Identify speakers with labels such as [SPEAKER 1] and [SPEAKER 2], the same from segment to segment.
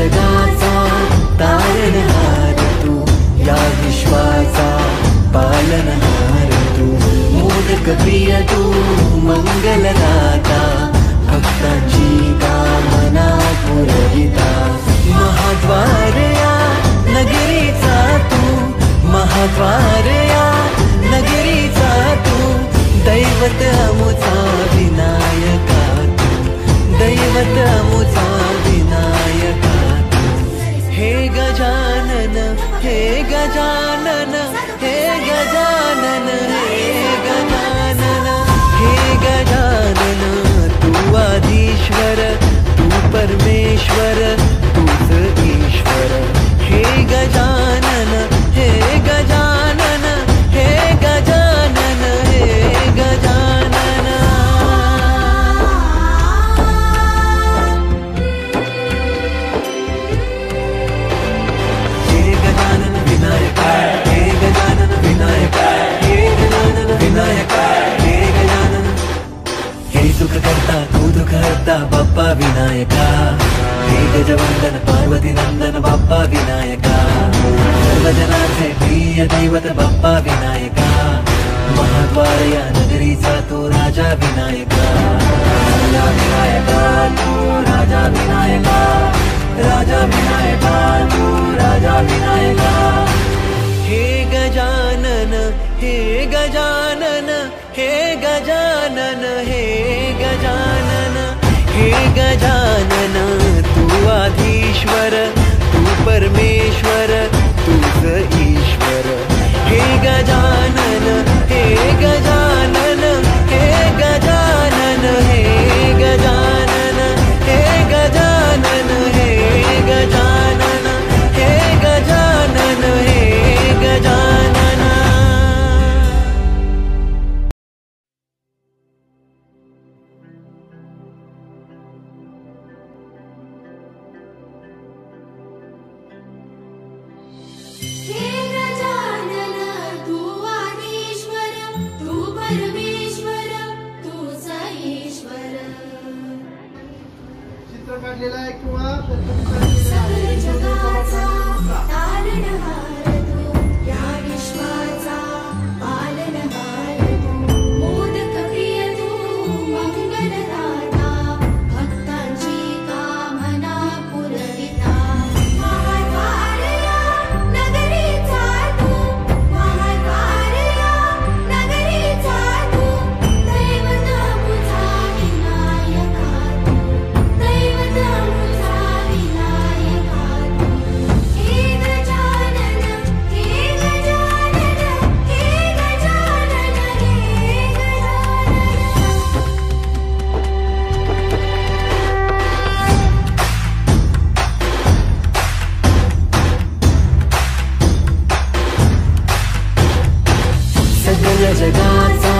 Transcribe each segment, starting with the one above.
[SPEAKER 1] जगाचा तारणहार तू, या विश्वाचा पालनहार तू, मोदक प्रिय तू, मंगलदाता, भक्तांची कामना पुरविता, महाद्वार या नगरीचा तू, महाद्वार या नगरीचा तू, दैवत अमुचा विनायका तू, दैवत अमुचा विनायका तू, हे गजानन, हे गजानन, हे गजानन, हे गजानन, हे गजानन, तू आधीश्वर, तू परमेश्वर, तूच ईश्वर, हे गजानन, हे गजानन, हे गजानन, हे गजानन. हे गजानन विनायका, हे गजानन विनायका, हे गजानन विनायका, हे गजानन. हे सुख करता तू दुःख हरता बाप्पा विनायका, हे गजवंदन पार्वती नंदन बाप्पा विनायका, सर्वजनांचे प्रिय दैवत बाप्पा विनायका, महाद्वार या नगरीचा तो राजा विनायका, राजा विनायका तू, राजा विनायका, राजा विनायका तू, राजा विनायका. हे गजानन, हे गजानन, हे गजानन, हे गजानन, हे गजानन, तू आधीश्वर, तू परमेश्वर, तूच ईश्वर, हे गजानन, हे गजानन, हे गजानन, हे गजानन, हे गजानन, हे गजानन, हे गजानन, हे गजानन.
[SPEAKER 2] हे गजानन, तू आधीश्वर, तू परमेश्वर, तूच ईश्वर,
[SPEAKER 3] चित्र काढलेलं आहे किंवा
[SPEAKER 2] सगळ जगाचा तारणहार तू, या विश्वाचा पालनहार तू, मोदक प्रिय तू, मंगलदाता, भक्तांची कामना पुरविता, महाद्वार या नगरीचा तू, महाद्वार या नगरीचा तू, दैवत अमुचा विनायका तू, दैवत अमुचा विनायका तू, हे गजानन, हे गजानन, हे गजानन, हे
[SPEAKER 1] सकल जगाचा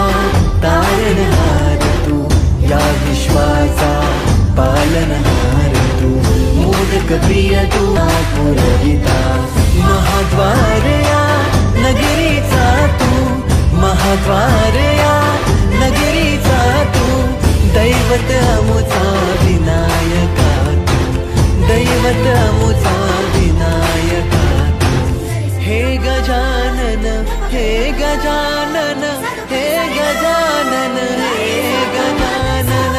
[SPEAKER 1] तारणहार तू, या विश्वाचा पालनहार तू, मोदक प्रिय तू, पुरविता, महाद्वार या नगरीचा तू, महाद्वार या नगरीचा तू, दैवत अमुचा विनायका तू, दैवत अमुचा विनायका तू, हे गजानन, हे गजानन, हे गजानन, हे गजानन,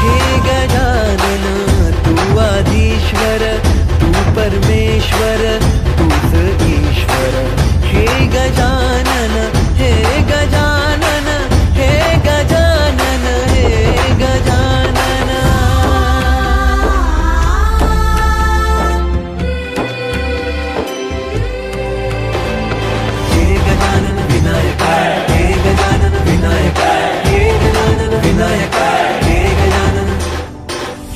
[SPEAKER 1] हे गजानन, तू आधीश्वर, तू परमेश्वर, तूच ईश्वर, हे गजानन, हे गजानन, हे गजानन, हे गजानन. हे गजानन विनायका, हे गजानन विनायका, हे गजानन विनायका, हे गजानन.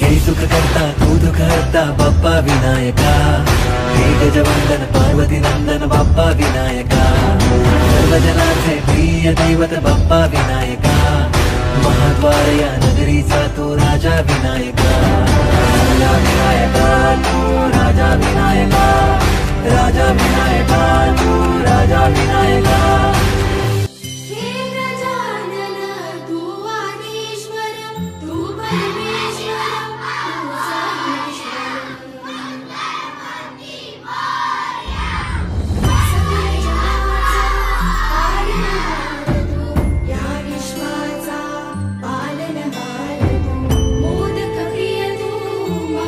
[SPEAKER 1] हे सुख करता तू दुःख हरता बाप्पा विनायका, हे गजवंदन पार्वती नंदन बाप्पा विनायका, सर्वजनांचे प्रिय दैवत बाप्पा विनायका, महाद्वार या नगरीचा तो राजा विनायका, राजा विनायका तू, राजा विनायका, राजा विनायका तू, राजा विनायका.
[SPEAKER 2] हे गजानन, तू आधीश्वर, तू परमेश्वर, तूच ईश्वर,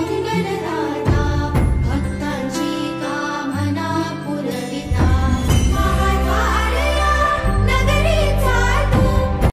[SPEAKER 2] मंगलदाता